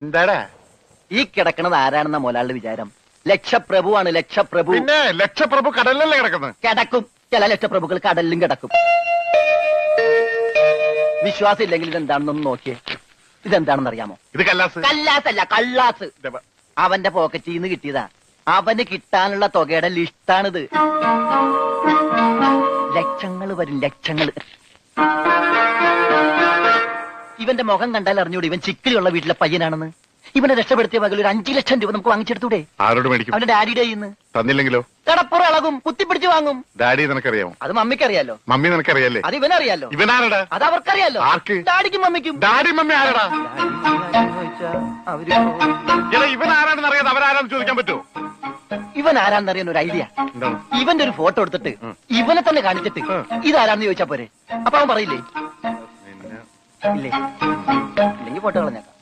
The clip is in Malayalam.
എന്താടാ ഈ കിടക്കണത് ആരാണെന്ന മുതലാളുടെ വിചാരം? ലക്ഷപ്രഭുവാണ്, ലക്ഷപ്രഭു. പിന്നെ ലക്ഷപ്രഭു കടലിലല്ലേ കിടക്കുന്നത്? കിടക്കും. ചില ലക്ഷപ്രഭുക്കൾ കടലിലും കിടക്കും. വിശ്വാസം ഇല്ലെങ്കിൽ ഇതെന്താണെന്നൊന്ന് നോക്കിയേ. ഇതെന്താണെന്ന് അറിയാമോ? ഇത് കല്ലാസ്. കല്ലാസല്ല, കള്ളാസ്. അവന്റെ പോക്കറ്റിൽ നിന്ന് കിട്ടിയതാ. അവന് കിട്ടാനുള്ള തുകയുടെ ലിസ്റ്റാണിത്. ലക്ഷങ്ങൾ വരും, ലക്ഷങ്ങൾ. ഇവന്റെ മുഖം കണ്ടാൽ അറിഞ്ഞൂടെ ഇവൻ ചിക്കിലുള്ള വീട്ടിലെ പയ്യനാണെന്ന്. ഇവനെ രക്ഷപ്പെടുത്തിയ പകൽ ഒരു 5 ലക്ഷം രൂപ നമുക്ക് വാങ്ങിച്ചെടുത്തൂടെ? ആരോട് മേടിക്കും? അവന്റെ ഡാഡിയുടെ കയ്യിന്ന്. തന്നില്ലെങ്കിലോ? കടപ്പുറം ഇളകും, കുത്തിപ്പിടിച്ച് വാങ്ങും. ഡാഡി നിനക്കറിയാമോ? അത് മമ്മിക്കറിയാലോ. മമ്മി നിനക്കറിയാലേ? അത് ഇവനറിയാലോ. ഇവനാരടാ? അത് അവർക്കറിയാലോ. ആർക്ക്? ഡാഡിക്കും മമ്മിക്കും. ഡാഡി മമ്മി ആരടാ? അവര് ഇവൻ ആരാണെന്ന് അറിയാതെ അവരാരാന്ന് ചോദിക്കാൻ പറ്റുമോ? ഇവൻ ആരാന്നറിയാൻ ഒരു ഐഡിയ. എന്താണ്? ഇവന്റെ ഒരു ഫോട്ടോ എടുത്തിട്ട് ഇവനെ തന്നെ കാണിച്ചിട്ട് ഇതാരാന്ന് ചോദിച്ചാ പോരെ? അപ്പൊ അവൻ പറയില്ലേ? ഇല്ലേ? ഇല്ലെങ്കിൽ ഫോട്ടോ കളഞ്ഞേക്കാം.